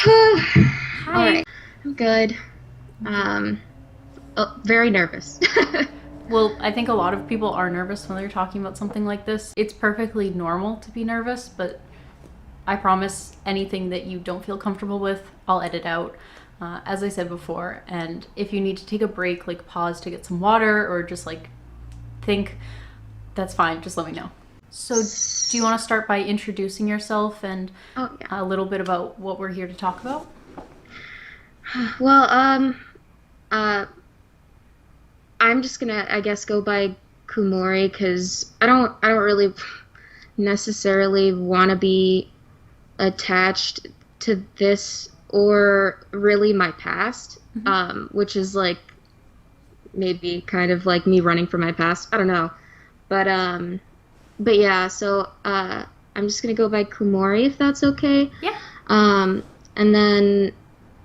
All Hi. right, I'm good. Um, very nervous. Well, I think a lot of people are nervous when they're talking about something like this. It's perfectly normal to be nervous, but I promise anything that you don't feel comfortable with, I'll edit out. As I said before, and if you need to take a break, like pause to get some water or just like think, that's fine. Just let me know. So, do you want to start by introducing yourself and Oh yeah. a little bit about what we're here to talk about? Well, uh, I'm just gonna, I guess, go by Kumori because I don't really necessarily want to be attached to this or really my past, which is like maybe kind of like me running from my past. I don't know, but but yeah. So I'm just gonna go by Kumori if that's okay. Yeah. Um, and then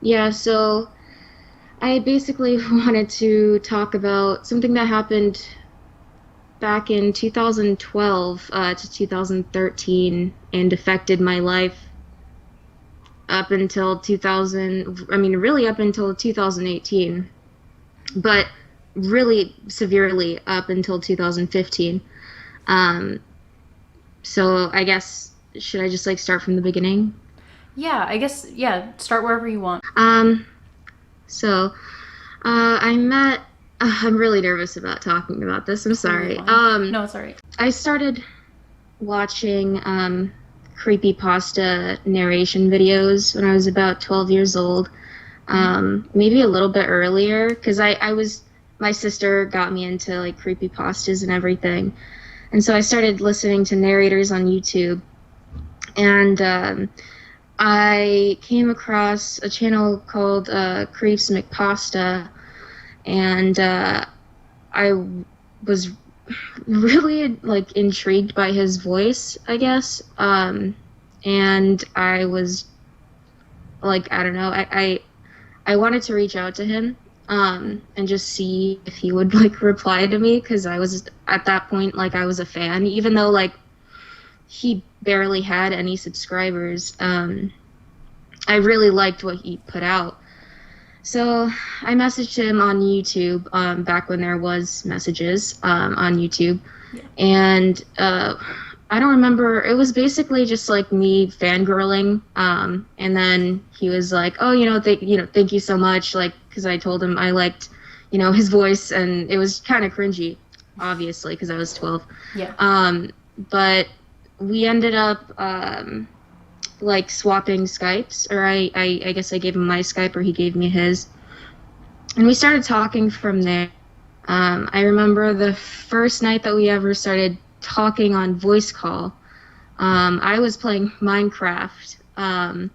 yeah, so I basically wanted to talk about something that happened back in 2012 to 2013 and affected my life up until 2000, I mean, really up until 2018, but really severely up until 2015. Um, so I guess, should I just like start from the beginning? Yeah, I guess, yeah, start wherever you want. Um, so I met. I'm really nervous about talking about this. I'm Totally sorry. fine. No, it's alright. I started watching creepypasta narration videos when I was about 12 years old. Maybe a little bit earlier, because I was my sister got me into like creepypastas and everything, and so I started listening to narrators on YouTube, and I came across a channel called Creeps McPasta, and I was really like intrigued by his voice, I guess. And I was like, I don't know, I wanted to reach out to him and just see if he would like reply to me because I was at that point like I was a fan, even though like he barely had any subscribers. I really liked what he put out. So I messaged him on YouTube back when there was messages on YouTube, Yeah. and I don't remember. It was basically just like me fangirling, and then he was like, "Oh, thank you so much," like because I told him I liked, his voice, and it was kind of cringy, obviously, because I was 12. Yeah. But we ended up like swapping Skypes, or I guess I gave him my Skype or he gave me his. And we started talking from there. I remember the first night that we ever started talking on voice call. I was playing Minecraft, and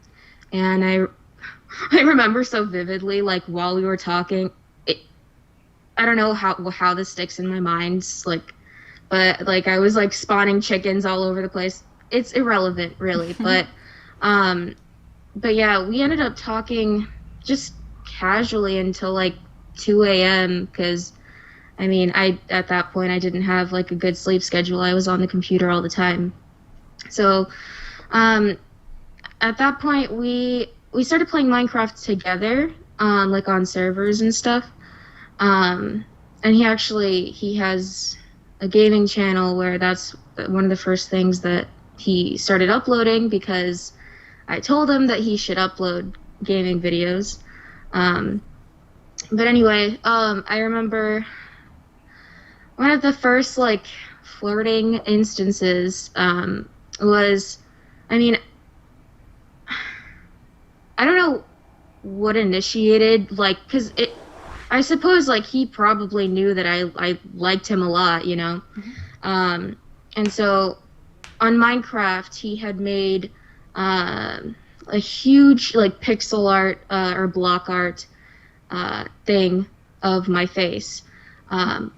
I remember so vividly, like while we were talking, I don't know how this sticks in my mind, like, but like I was like spawning chickens all over the place. It's irrelevant, really, um, but yeah, we ended up talking just casually until like 2 a.m. because I mean, at that point I didn't have like a good sleep schedule. I was on the computer all the time. So, um, at that point we started playing Minecraft together, like on servers and stuff. Um, and he has a gaming channel where that's one of the first things that he started uploading because I told him that he should upload gaming videos. Um, but anyway, I remember one of the first like flirting instances was, I mean, I don't know what initiated like, because it. I suppose like he probably knew that I liked him a lot, Um, and so on Minecraft he had made a huge like pixel art or block art thing of my face.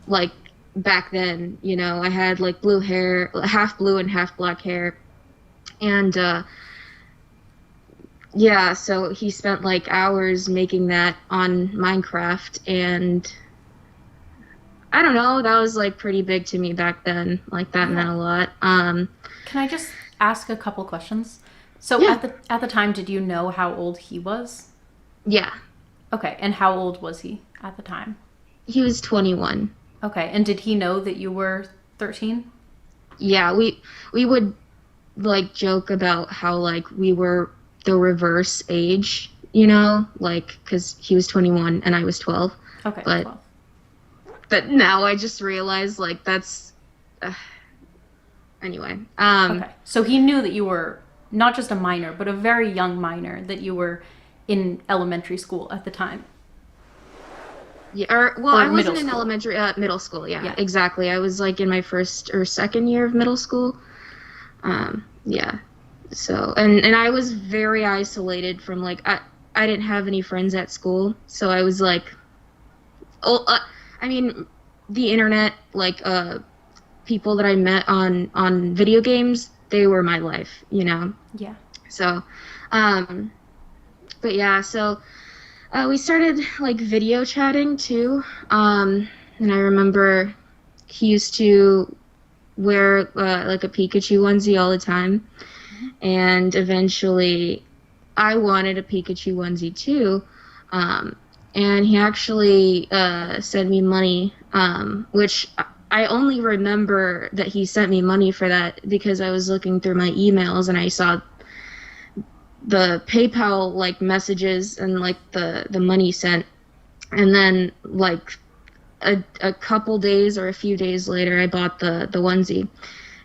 Like back then, I had like blue hair, half blue and half black hair. And yeah, so he spent like hours making that on Minecraft, and I don't know, that was like pretty big to me back then. Like that meant Yeah. a lot. Can I just ask a couple questions? So Yeah. at the time, did you know how old he was? Yeah. Okay, and how old was he at the time? He was 21. Okay, and did he know that you were 13? Yeah, we would like joke about how like we were the reverse age, like cuz he was 21 and I was 12. Okay, But 12. now I just realized like that's uh, anyway. Okay, so he knew that you were not just a minor, but a very young minor, that you were in elementary school at the time. Yeah, well, Or I middle wasn't in school. middle school. Yeah, Yeah. exactly. I was like in my first or second year of middle school. Yeah. So, and I was very isolated from like I didn't have any friends at school, so I was like, oh, I mean, the internet, like people that I met on video games, they were my life. Yeah. So, um, but yeah, so we started like video chatting too. And I remember he used to wear like a Pikachu onesie all the time. And eventually I wanted a Pikachu onesie too. Um, and he actually sent me money, which I only remember that he sent me money for that because I was looking through my emails and I saw the PayPal like messages and like the money sent. And then like a couple days or a few days later, I bought the onesie.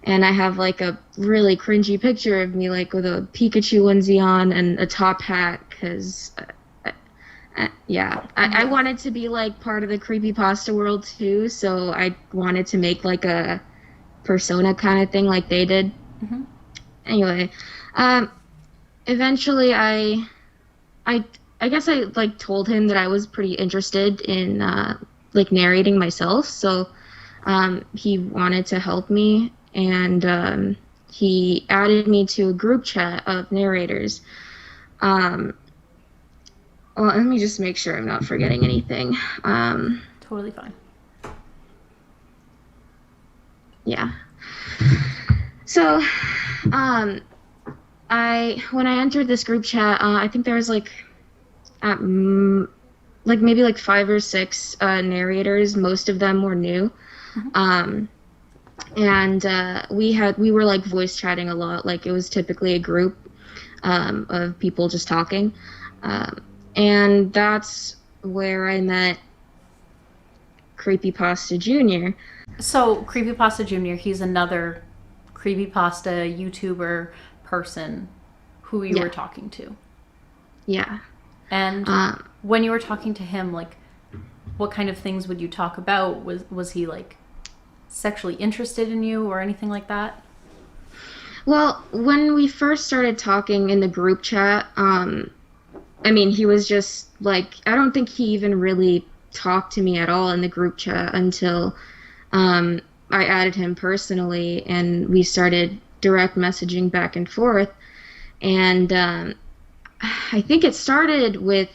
And I have like a really cringy picture of me like with a Pikachu onesie on and a top hat because I wanted to be like part of the creepypasta world too, so I wanted to make like a persona kind of thing like they did. Mm-hmm. Anyway, eventually I guess I like told him that I was pretty interested in like narrating myself, so he wanted to help me, and he added me to a group chat of narrators. Well, let me just make sure I'm not forgetting anything. Totally fine. Yeah. So, when I entered this group chat, I think there was like maybe like 5 or 6 narrators. Most of them were new. Mm-hmm. And we were like voice chatting a lot. Like it was typically a group of people just talking. And that's where I met Creepypasta Jr. So, Creepypasta Jr., he's another creepypasta YouTuber person who you were talking to. Yeah. And when you were talking to him, like, what kind of things would you talk about? Was he, like, sexually interested in you or anything like that? Well, when we first started talking in the group chat, I mean, he was just, like, I don't think he even really talked to me at all in the group chat until I added him personally, and we started direct messaging back and forth. And I think it started with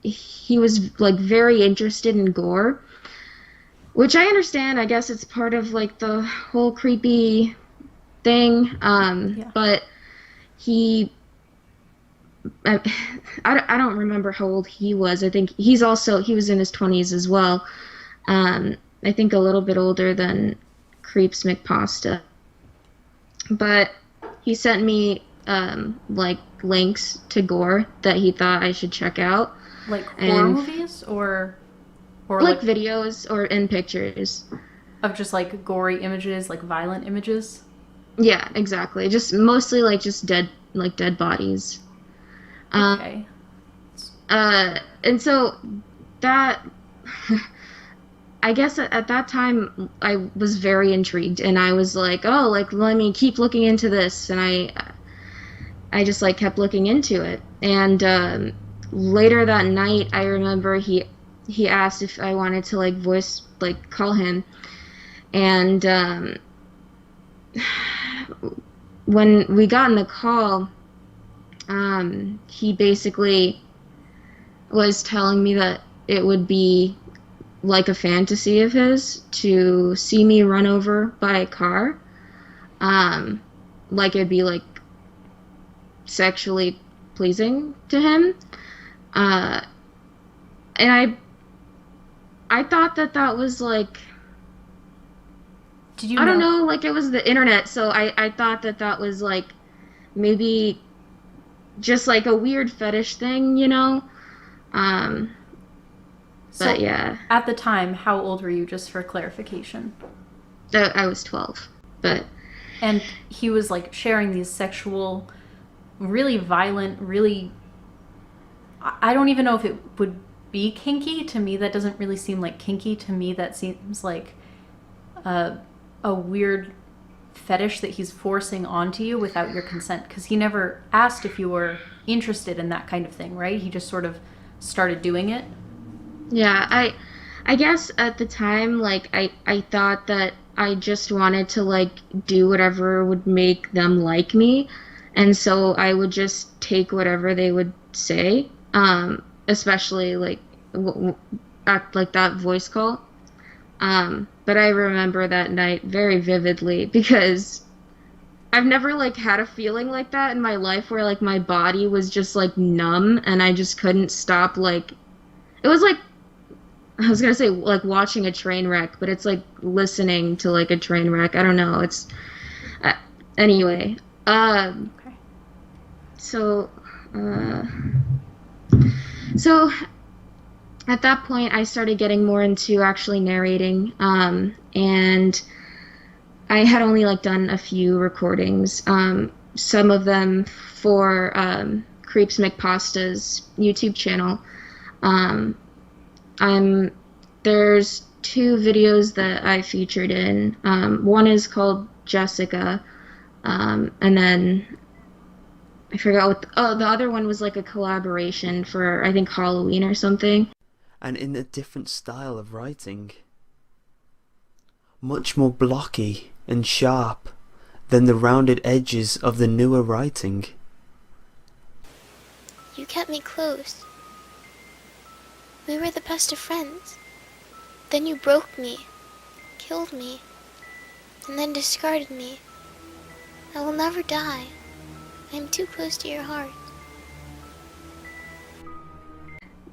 he was, like, very interested in gore, which I understand. I guess it's part of, like, the whole creepy thing. But I don't remember how old he was. I think he was in his 20s as well. I think a little bit older than Creeps McPasta. But he sent me like links to gore that he thought I should check out. Like horror movies or like videos or in pictures of just like gory images, like violent images. Yeah, exactly. Just mostly like just dead bodies. Okay. And so that, I guess at that time I was very intrigued, and I was like, oh, like let me keep looking into this, and I just like kept looking into it, and later that night I remember he asked if I wanted to like call him, and when we got in the call, he basically was telling me that it would be like a fantasy of his to see me run over by a car. like it'd be like sexually pleasing to him. And I thought that was like, Did you I don't know? know, like it was the internet, so I thought that was like maybe just like a weird fetish thing, you know? Um, but So yeah, at the time, how old were you, just for clarification? I was 12. But And he was like sharing these sexual, really violent, really. I don't even know if it would be kinky. To me, that doesn't really seem like kinky. To me, that seems like a, a weird fetish that he's forcing onto you without your consent. Because he never asked if you were interested in that kind of thing, right? He just sort of started doing it. yeah, I guess at the time, like I thought that I just wanted to like do whatever would make them like me, and so I would just take whatever they would say, especially like at like that voice call. But I remember that night very vividly because I've never like had a feeling like that in my life where like my body was just like numb and I just couldn't stop like it was like I was gonna say like watching a train wreck, but it's like listening to like a train wreck. I don't know. It's uh, anyway. Okay. So, uh, so at that point, I started getting more into actually narrating, and I had only like done a few recordings. Some of them for Creeps McPasta's YouTube channel. Um, I'm there's two videos that I featured in. One is called Jessica, and then I forgot what. The other one was like a collaboration for I think Halloween or something. And in a different style of writing. Much more blocky and sharp than the rounded edges of the newer writing. You kept me close. We were the best of friends. Then you broke me, killed me, and then discarded me. I will never die. I am too close to your heart.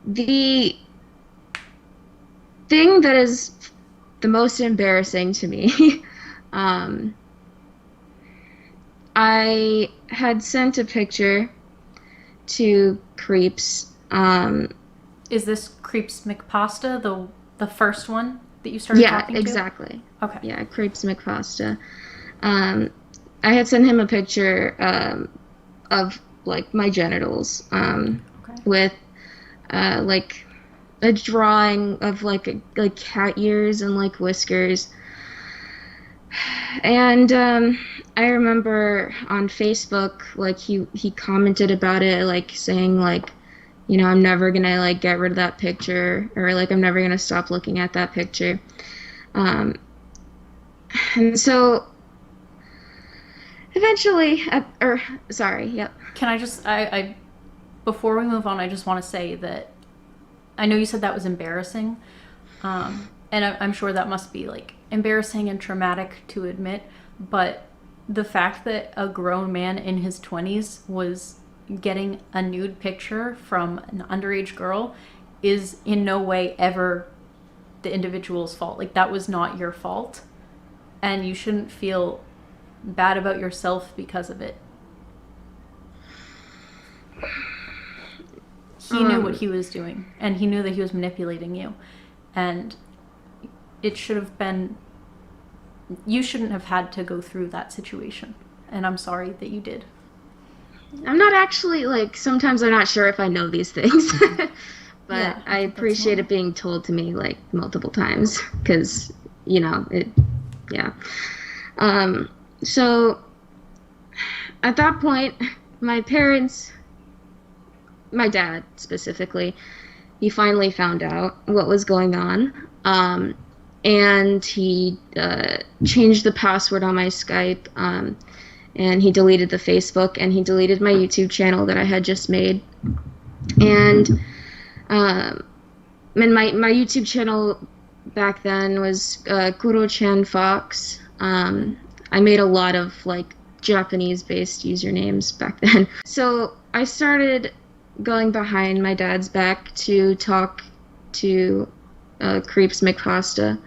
The thing that is the most embarrassing to me, I had sent a picture to Creeps. Is this Creeps McPasta the first one that you started Yeah, talking to? exactly. Okay. Yeah, Creeps McPasta. I had sent him a picture of like my genitals Okay. with like a drawing of like cat ears and like whiskers. And I remember on Facebook like he commented about it like saying like, you know, I'm never gonna like get rid of that picture, or like I'm never gonna stop looking at that picture. And so eventually, yep. Can I just I before we move on, I just want to say that I know you said that was embarrassing, and I'm sure that must be like embarrassing and traumatic to admit, but the fact that a grown man in his 20s was getting a nude picture from an underage girl is in no way ever the individual's fault. Like, that was not your fault, and you shouldn't feel bad about yourself because of it. He knew what he was doing, and he knew that he was manipulating you, and it should have been, you shouldn't have had to go through that situation, and I'm sorry that you did. I'm not actually like sometimes I'm not sure if I know these things, but Yeah, I think that's appreciate it normal. being told to me like multiple times because you know it. Yeah. So at that point, my parents, my dad specifically, he finally found out what was going on. And he changed the password on my Skype, and he deleted the Facebook, and he deleted my YouTube channel that I had just made. And my YouTube channel back then was Kuro-chan Fox. I made a lot of like Japanese-based usernames back then. So I started going behind my dad's back to talk to Creeps McPasta,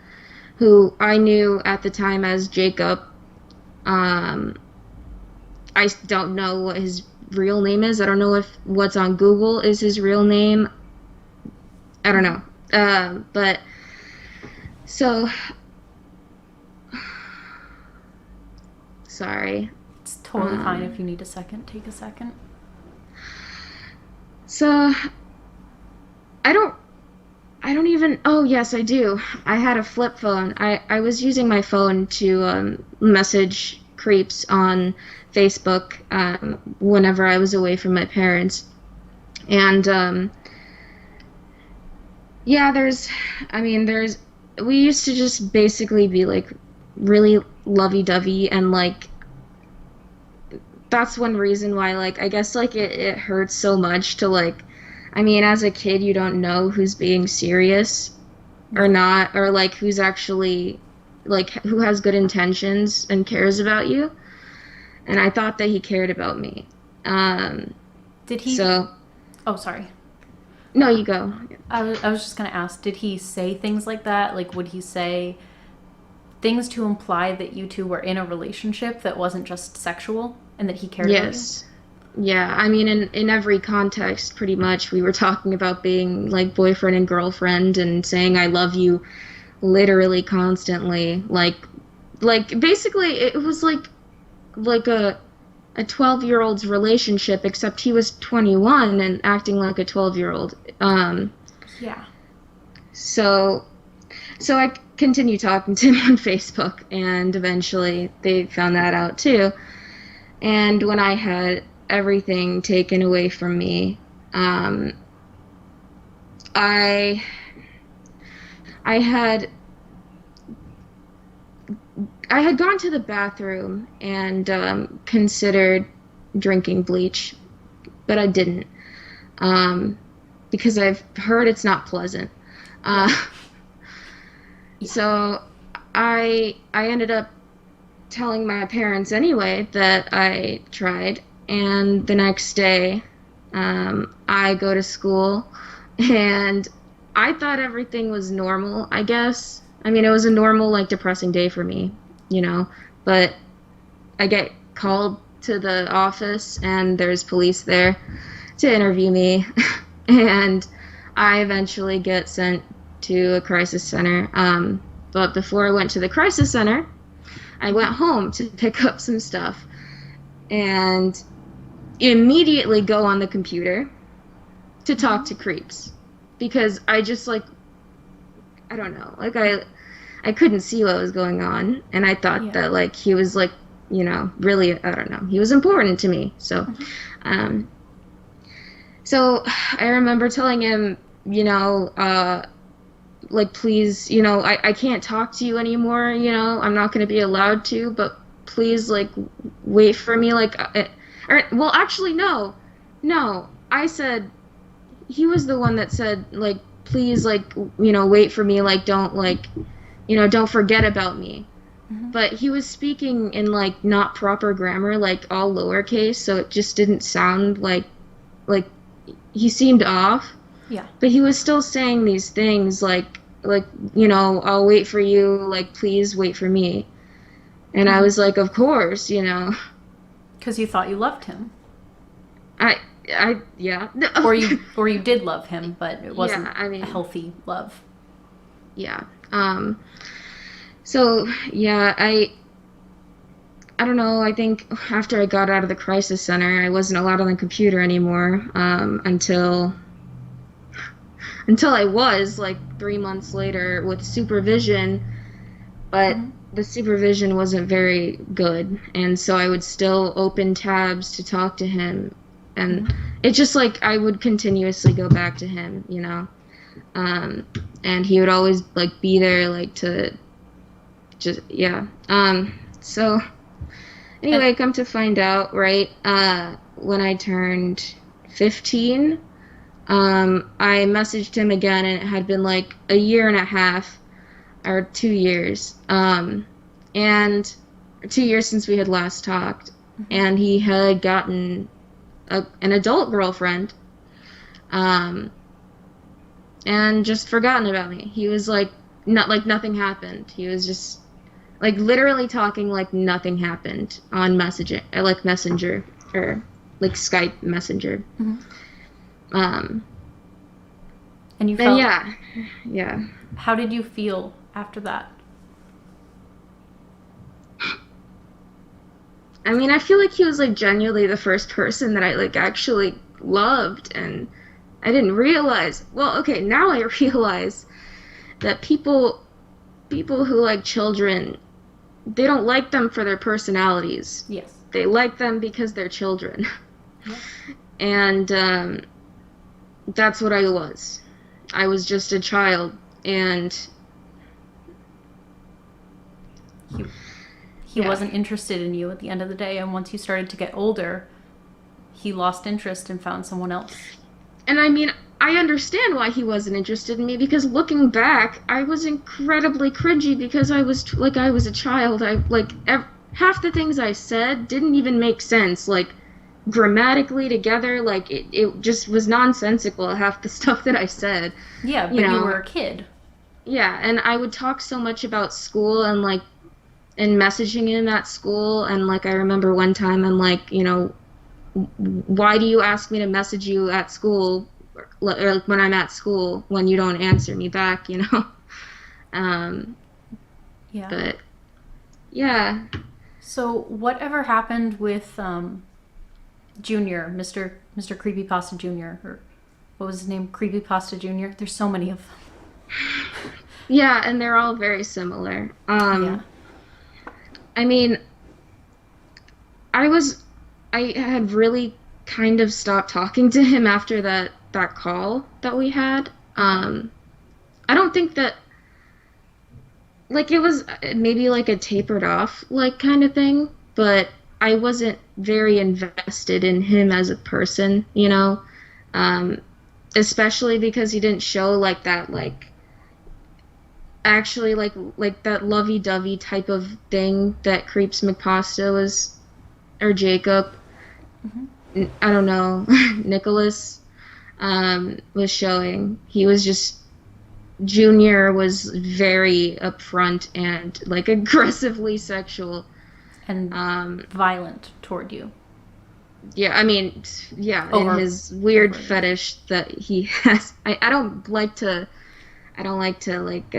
who I knew at the time as Jacob. I don't know what his real name is. I don't know if what's on Google is his real name. I don't know. But so sorry. It's totally fine if you need a second. Take a second. So I don't even, oh yes I do. I had a flip phone. I was using my phone to message Creeps on Facebook whenever I was away from my parents. And yeah, we used to just basically be like really lovey-dovey, and like that's one reason why, like, I guess like it hurts so much to like, I mean, as a kid you don't know who's being serious or not, or like who's actually like who has good intentions and cares about you. And I thought that he cared about me. Did he? So. Oh, sorry. No, you go. I was just going to ask, did he say things like that? Like, would he say things to imply that you two were in a relationship that wasn't just sexual and that he cared about you? Yes. Yeah, I mean, in every context, pretty much, we were talking about being, like, boyfriend and girlfriend and saying I love you literally constantly. Like basically, it was like a 12-year-old's relationship, except he was 21 and acting like a 12-year-old. Yeah. So I continued talking to him on Facebook, and eventually they found that out too. And when I had everything taken away from me, I had gone to the bathroom and considered drinking bleach, but I didn't, because I've heard it's not pleasant. So I ended up telling my parents anyway that I tried, and the next day I go to school, and I thought everything was normal, I guess. I mean, it was a normal, like, depressing day for me, you know, but I get called to the office, and there's police there to interview me, and I eventually get sent to a crisis center. But before I went to the crisis center, I went home to pick up some stuff, and immediately go on the computer to talk to Creeps, because I just, like, I don't know, like, I couldn't see what was going on, and I thought that, like, he was, like, you know, really, I don't know, he was important to me. So so I remember telling him, you know, like, please, you know, I can't talk to you anymore, you know, I'm not going to be allowed to, but please, like, wait for me, like, well, actually, no, I said, he was the one that said, like, please, like, you know, wait for me, like, don't, like, you know, don't forget about me. Mm-hmm. But he was speaking in, like, not proper grammar, like, all lowercase, so it just didn't sound like he seemed off. Yeah. But he was still saying these things, like, you know, I'll wait for you, like, please wait for me. And I was like, of course, you know. Because you thought you loved him. Yeah. or you did love him, but it wasn't a healthy love. Yeah. So, yeah, I don't know, I think after I got out of the crisis center, I wasn't allowed on the computer anymore, until I was, like, 3 months later with supervision, but the supervision wasn't very good, and so I would still open tabs to talk to him, and it just, like, I would continuously go back to him, you know, and he would always, like, be there, like, to just, yeah, so, anyway, come to find out, right, when I turned 15, I messaged him again, and it had been, like, a year and a half, or 2 years, and 2 years since we had last talked, and he had gotten an adult girlfriend, and just forgotten about me. He was like, not like nothing happened. He was just like literally talking like nothing happened on Messenger, like Messenger or like Skype Messenger. And you And felt, yeah. how did you feel after that? I mean, I feel like he was like genuinely the first person that I like actually loved, and I didn't realize. Well, okay, now I realize that people who like children, they don't like them for their personalities. Yes. They like them because they're children. Yeah. And that's what I was. I was just a child, and He Yeah. wasn't interested in you at the end of the day, and once you started to get older, he lost interest and found someone else. And I mean, I understand why he wasn't interested in me, because looking back, I was incredibly cringy because I was a child. Half the things I said didn't even make sense, like grammatically together. Like it just was nonsensical. Half the stuff that I said. Yeah, but You know. you were a kid. Yeah, and I would talk so much about school and like and messaging him at school, and like I remember one time I'm like, why do you ask me to message you at school or like when I'm at school when you don't answer me back, Yeah. But yeah. So whatever happened with Junior, Mr. Creepypasta Junior, or what was his name? Creepypasta Junior? There's so many of them. Yeah, and they're all very similar. Yeah. I mean, I had really kind of stopped talking to him after that call that we had. I don't think that, like, it was maybe like a tapered off, like, kind of thing, but I wasn't very invested in him as a person, especially because he didn't show like that, like, actually like that lovey-dovey type of thing that Creeps McPasta was, or Jacob, I don't know, Nicholas was showing. He was just, Junior was very upfront and like aggressively sexual And violent toward you. yeah, I mean, yeah, Over- in his weird over. fetish that he has. I don't like to like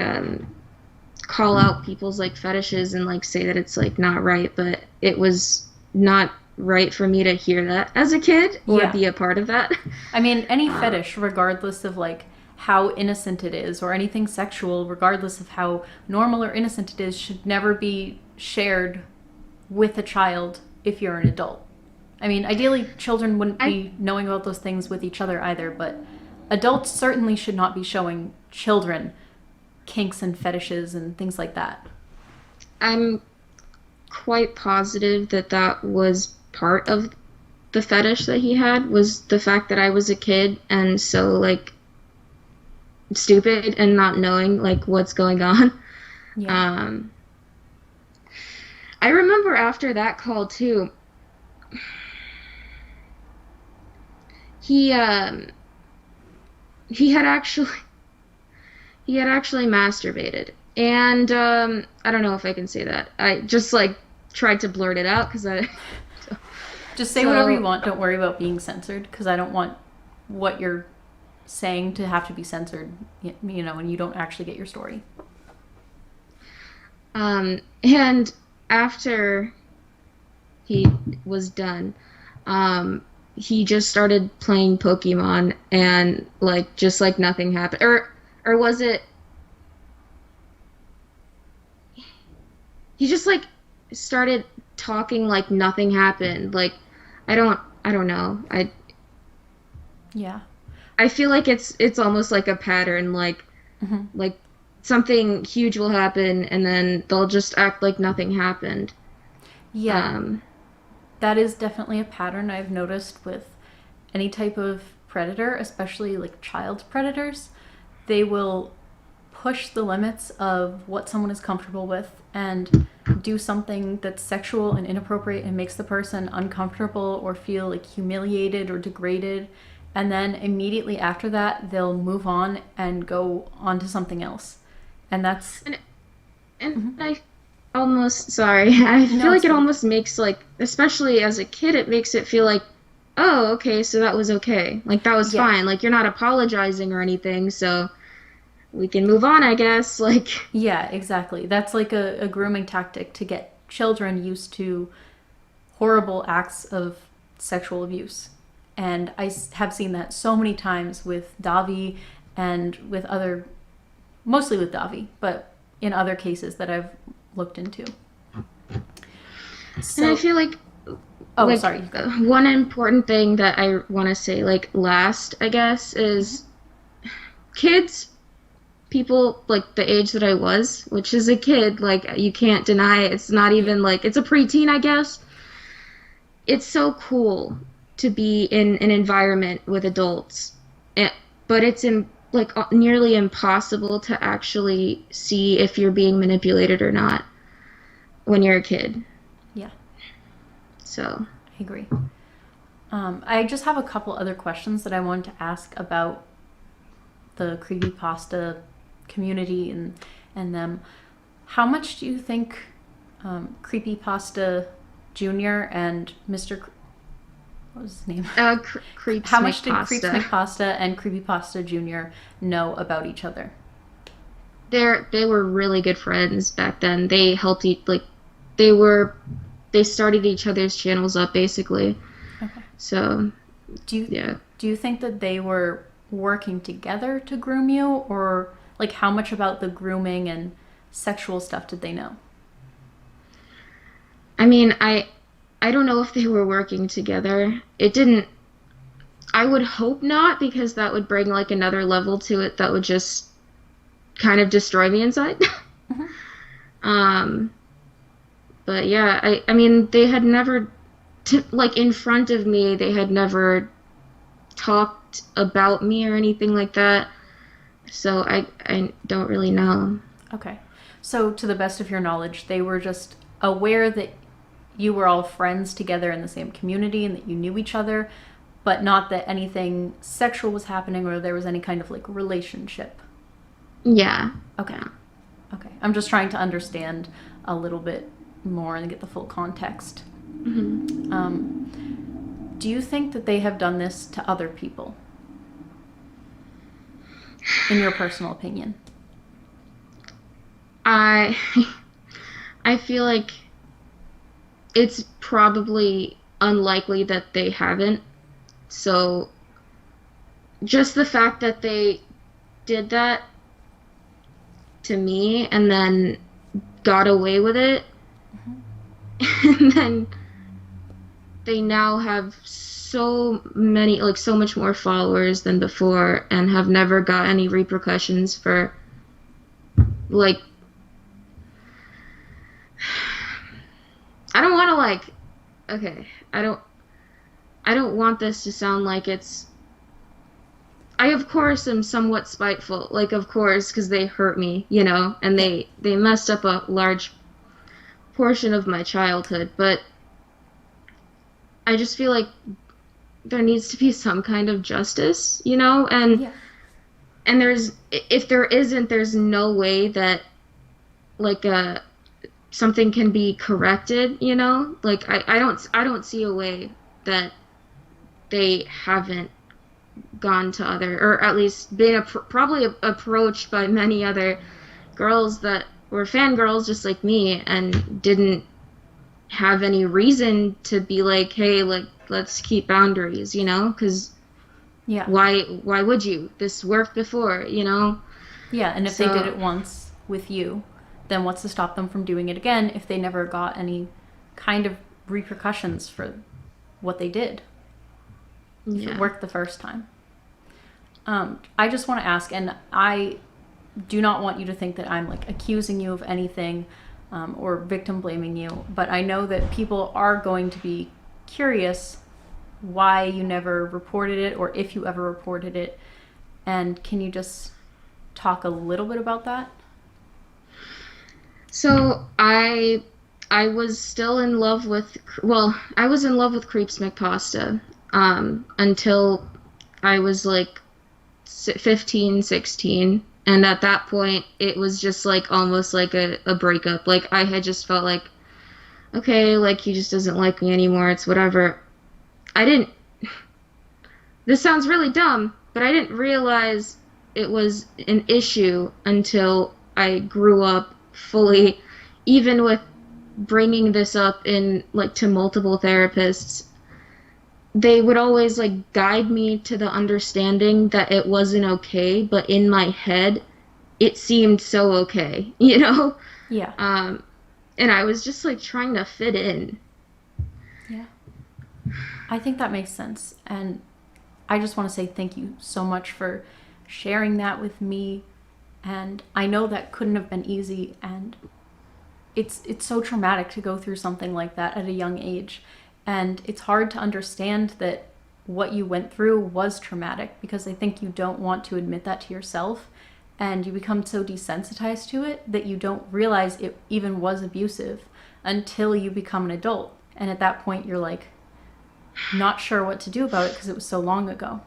call out people's like fetishes and like say that it's like not right, but it was not right for me to hear that as a kid or Yeah. be a part of that. I mean, any fetish, regardless of like how innocent it is, or anything sexual, regardless of how normal or innocent it is, should never be shared with a child if you're an adult. I mean, ideally, children wouldn't be knowing about those things with each other either, but adults certainly should not be showing children kinks and fetishes and things like that. I'm quite positive that that was part of the fetish that he had, was the fact that I was a kid and so like stupid and not knowing like what's going on. Yeah. I remember after that call too, he had actually masturbated, and I don't know if I can say that. I just like tried to blurt it out because I Just say whatever you want. Don't worry about being censored, because I don't want what you're saying to have to be censored, and you don't actually get your story. And after he was done, he just started playing Pokemon, and like just like nothing happened, or was it? He just like started talking like nothing happened. Like I don't know. Yeah. I feel like it's almost like a pattern. Like like something huge will happen, and then they'll just act like nothing happened. Yeah. That is definitely a pattern I've noticed with any type of predator, especially like child predators. They will push the limits of what someone is comfortable with and do something that's sexual and inappropriate and makes the person uncomfortable or feel like humiliated or degraded, and then immediately after that they'll move on and go on to something else. And that's And I almost, sorry, I feel like it's it fine. almost makes, like, especially as a kid, it makes it feel like, oh, okay, so that was okay. Like, that was Yeah. fine. Like, you're not apologizing or anything, so we can move on, I guess. Like, Yeah, exactly. That's like a grooming tactic to get children used to horrible acts of sexual abuse. And have seen that so many times with Davi and with other, mostly with Davi, but in other cases that I've looked into. and I So, feel like, oh, sorry. You go. one important thing that I want to say, like, last, I guess, is kids, people, like, the age that I was, which is a kid, like, you can't deny it. It's not even, like, it's a preteen, I guess. It's so cool to be in an environment with adults, but it's nearly impossible to actually see if you're being manipulated or not when you're a kid. Yeah, So, I agree. I just have a couple other questions that I wanted to ask about the creepypasta community and them. How much do you think Creepypasta Junior and what was his name? Creeps How Make much did Creeps Pasta. Make Pasta and Creepypasta Junior know about each other? They were really good friends back then. They helped they started each other's channels up, basically. Okay. So, Do you yeah. do you think that they were working together to groom you, or like how much about the grooming and sexual stuff did they know? I mean, I don't know if they were working together. It didn't. I would hope not, because that would bring, like, another level to it that would just kind of destroy me inside. Mhm. But yeah, I mean, they had never, like, in front of me, they had never talked about me or anything like that. So I don't really know. Okay. So, to the best of your knowledge, they were just aware that you were all friends together in the same community and that you knew each other, but not that anything sexual was happening or there was any kind of like relationship. Yeah. Okay. Okay. I'm just trying to understand a little bit more and get the full context. Do you think that they have done this to other people? In your personal opinion? I I feel like it's probably unlikely that they haven't. So just the fact that they did that to me and then got away with it, and then they now have so many, like, so much more followers than before, and have never got any repercussions for, like, I don't want to, like, okay, I don't want this to sound like it's, I of course am somewhat spiteful, like, of course, because they hurt me, you know, and they messed up a large portion of my childhood, but I just feel like there needs to be some kind of justice, you know, and Yeah. and if there isn't, there's no way that, like, something can be corrected, you know, like, I don't see a way that they haven't gone to other, or at least been probably approached by many other girls that were fangirls just like me and didn't have any reason to be like, hey, like, let's keep boundaries, you know, because Yeah. why would you? This worked before, you know? Yeah, and if they So- did it once with you, then what's to stop them from doing it again if they never got any kind of repercussions for what they did? If Yeah. it worked the first time. I just want to ask, and I do not want you to think that I'm like accusing you of anything or victim blaming you, but I know that people are going to be curious why you never reported it or if you ever reported it. And can you just talk a little bit about that? So I was still in love with, well, I was in love with Creeps McPasta until I was like 15, 16. And at that point, it was just like almost like a breakup. Like I had just felt like, okay, like he just doesn't like me anymore. It's whatever. I didn't, this sounds really dumb, but I didn't realize it was an issue until I grew up fully, even with bringing this up in like to multiple therapists. They would always like guide me to the understanding that it wasn't okay, but in my head it seemed so okay, you know? Yeah. And I was just like trying to fit in. Yeah. I think that makes sense. And I just want to say thank you so much for sharing that with me. And I know that couldn't have been easy, and it's so traumatic to go through something like that at a young age. And it's hard to understand that what you went through was traumatic, because I think you don't want to admit that to yourself, and you become so desensitized to it that you don't realize it even was abusive until you become an adult. And at that point you're like not sure what to do about it because it was so long ago.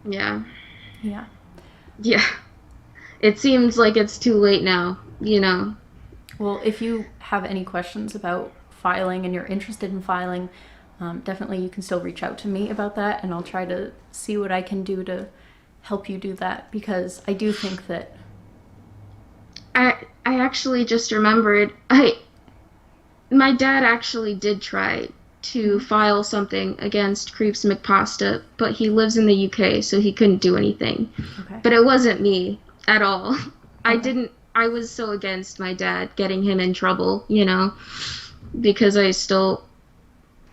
Yeah. Yeah. Yeah. It seems like it's too late now, you know. Well, if you have any questions about filing and you're interested in filing, definitely you can still reach out to me about that, and I'll try to see what I can do to help you do that, because I do think that I actually just remembered my dad actually did try to file something against Creeps McPasta, but he lives in the UK, so he couldn't do anything. Okay. But it wasn't me at all. I was so against my dad getting him in trouble, you know, because I still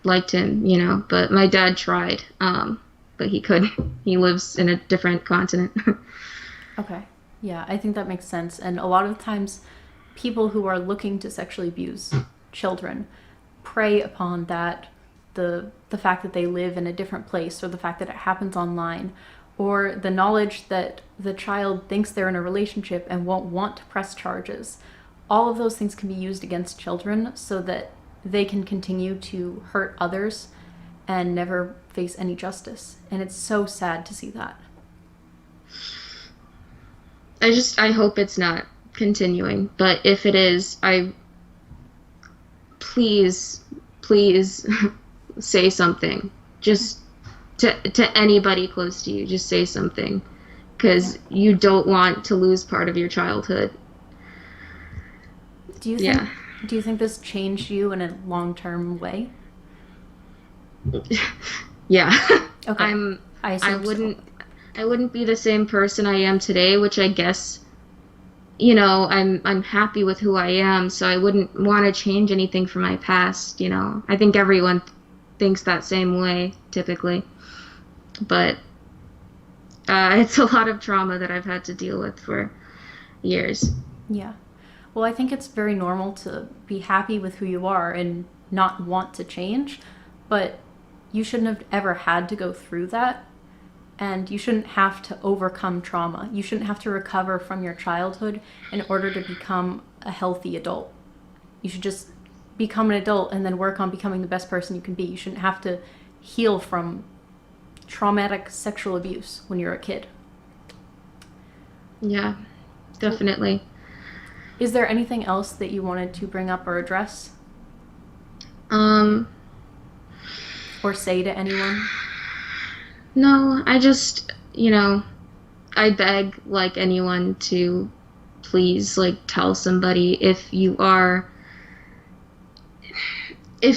liked him, you know, but my dad tried, but he couldn't. He lives in a different continent. Okay. Yeah, I think that makes sense. And a lot of times people who are looking to sexually abuse children prey upon that, the fact that they live in a different place, or the fact that it happens online, or the knowledge that the child thinks they're in a relationship and won't want to press charges. All of those things can be used against children so that they can continue to hurt others and never face any justice. And it's so sad to see that. I hope it's not continuing, but if it is, please say something. Just to anybody close to you, just say something, because you don't want to lose part of your childhood. Do you think this changed you in a long-term way? Yeah. Okay. I wouldn't be the same person I am today, which I guess, you know, I'm happy with who I am, so I wouldn't want to change anything from my past, you know. I think everyone thinks that same way typically. But it's a lot of trauma that I've had to deal with for years. Yeah. Well, I think it's very normal to be happy with who you are and not want to change, but you shouldn't have ever had to go through that, and you shouldn't have to overcome trauma. You shouldn't have to recover from your childhood in order to become a healthy adult. You should just become an adult and then work on becoming the best person you can be. You shouldn't have to heal from traumatic sexual abuse when you're a kid. Yeah, definitely. Is there anything else that you wanted to bring up or address? Or say to anyone? No, I just, you know, I beg, like anyone, to please, like, tell somebody if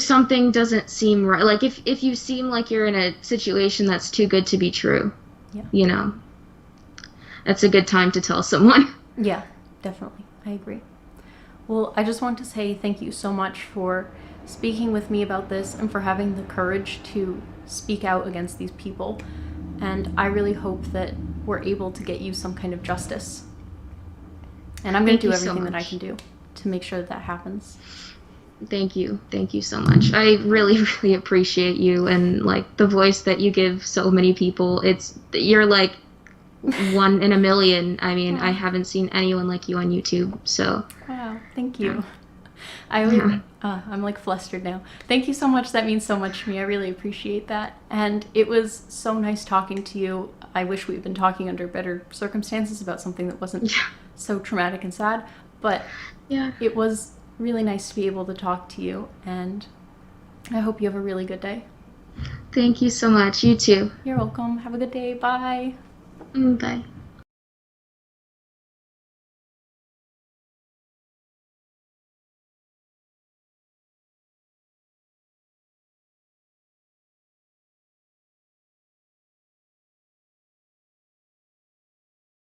something doesn't seem right. Like, if you seem like you're in a situation that's too good to be true, yeah, you know, that's a good time to tell someone. Yeah, definitely. I agree. Well, I just want to say thank you so much for speaking with me about this and for having the courage to speak out against these people. And I really hope that we're able to get you some kind of justice. And I'm going to do everything that I can do to make sure that happens. Thank you. Thank you so much. I really, really appreciate you and, like, the voice that you give so many people. You're like one in a million. I mean, I Wow. haven't seen anyone like you on YouTube. So Wow, thank you. I'm like flustered now. Thank you so much. That means so much to me. I really appreciate that. And it was so nice talking to you. I wish we'd been talking under better circumstances about something that wasn't yeah, so traumatic and sad. But yeah. it was really nice to be able to talk to you. And I hope you have a really good day. Thank you so much. You too. You're welcome. Have a good day. Bye. Bye.